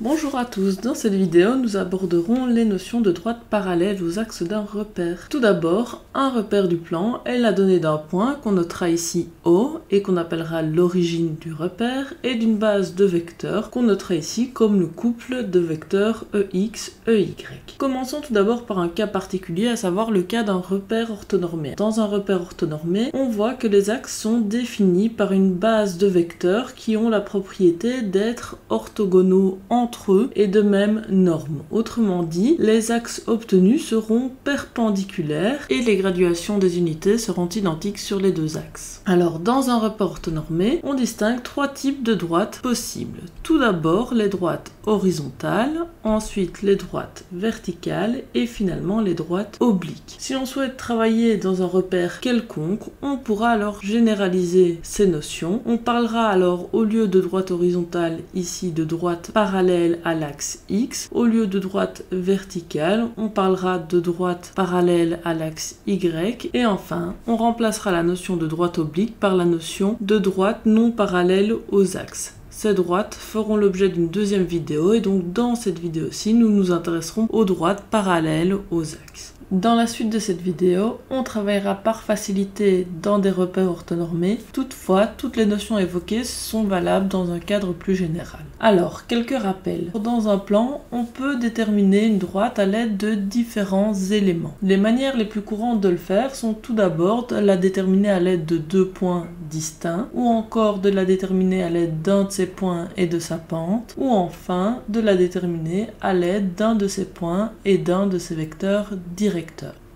Bonjour à tous, dans cette vidéo nous aborderons les notions de droite parallèle aux axes d'un repère. Tout d'abord, un repère du plan est la donnée d'un point qu'on notera ici O et qu'on appellera l'origine du repère et d'une base de vecteurs qu'on notera ici comme le couple de vecteurs EX, EY. Commençons tout d'abord par un cas particulier, à savoir le cas d'un repère orthonormé. Dans un repère orthonormé, on voit que les axes sont définis par une base de vecteurs qui ont la propriété d'être orthogonaux entre eux et de même norme. Autrement dit, les axes obtenus seront perpendiculaires et les graduations des unités seront identiques sur les deux axes. Alors, dans un repère orthonormé, on distingue trois types de droites possibles. Tout d'abord, les droites horizontales, ensuite les droites verticales et finalement les droites obliques. Si on souhaite travailler dans un repère quelconque, on pourra alors généraliser ces notions. On parlera alors au lieu de droite horizontale ici de droite parallèle à l'axe X. Au lieu de droite verticale, on parlera de droite parallèle à l'axe Y. Et enfin, on remplacera la notion de droite oblique par la notion de droite non parallèle aux axes. Ces droites feront l'objet d'une deuxième vidéo et donc dans cette vidéo-ci, nous nous intéresserons aux droites parallèles aux axes. Dans la suite de cette vidéo, on travaillera par facilité dans des repères orthonormés. Toutefois, toutes les notions évoquées sont valables dans un cadre plus général. Alors, quelques rappels. Dans un plan, on peut déterminer une droite à l'aide de différents éléments. Les manières les plus courantes de le faire sont tout d'abord de la déterminer à l'aide de deux points distincts, ou encore de la déterminer à l'aide d'un de ses points et de sa pente, ou enfin de la déterminer à l'aide d'un de ses points et d'un de ses vecteurs directs.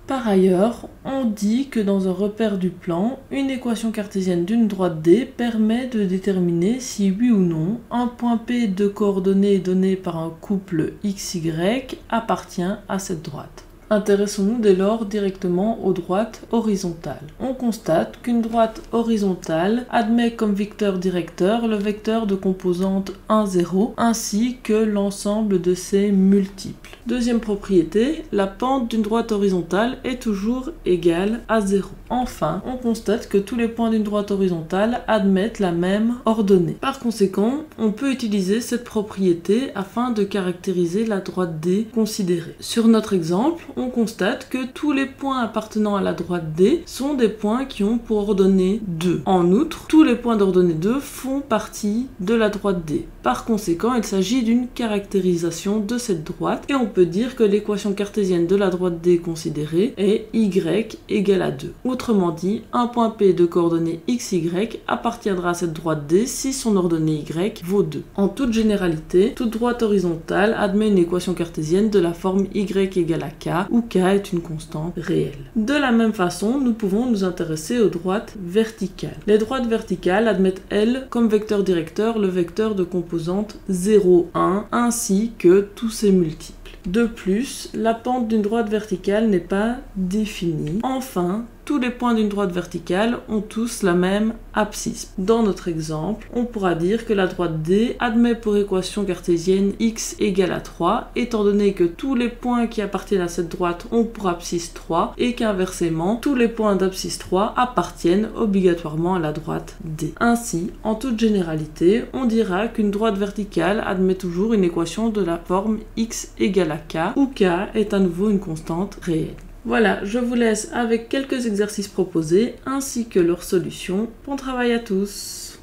Par ailleurs, on dit que dans un repère du plan, une équation cartésienne d'une droite D permet de déterminer si oui ou non un point P de coordonnées donné par un couple XY appartient à cette droite. Intéressons-nous dès lors directement aux droites horizontales. On constate qu'une droite horizontale admet comme vecteur directeur le vecteur de composante 1, 0, ainsi que l'ensemble de ses multiples. Deuxième propriété, la pente d'une droite horizontale est toujours égale à 0. Enfin, on constate que tous les points d'une droite horizontale admettent la même ordonnée. Par conséquent, on peut utiliser cette propriété afin de caractériser la droite D considérée. Sur notre exemple, on constate que tous les points appartenant à la droite D sont des points qui ont pour ordonnée 2. En outre, tous les points d'ordonnée 2 font partie de la droite D. Par conséquent, il s'agit d'une caractérisation de cette droite et on peut dire que l'équation cartésienne de la droite D considérée est Y égale à 2. Autrement dit, un point P de coordonnées XY appartiendra à cette droite D si son ordonnée Y vaut 2. En toute généralité, toute droite horizontale admet une équation cartésienne de la forme Y égale à K où K est une constante réelle. De la même façon, nous pouvons nous intéresser aux droites verticales. Les droites verticales admettent elles comme vecteur directeur le vecteur de composante 0, 1 ainsi que tous ses multiples. De plus, la pente d'une droite verticale n'est pas définie. Enfin, tous les points d'une droite verticale ont tous la même abscisse. Dans notre exemple, on pourra dire que la droite D admet pour équation cartésienne x égale à 3, étant donné que tous les points qui appartiennent à cette droite ont pour abscisse 3, et qu'inversement, tous les points d'abscisse 3 appartiennent obligatoirement à la droite D. Ainsi, en toute généralité, on dira qu'une droite verticale admet toujours une équation de la forme x égale à k, où k est à nouveau une constante réelle. Voilà, je vous laisse avec quelques exercices proposés ainsi que leurs solutions. Bon travail à tous!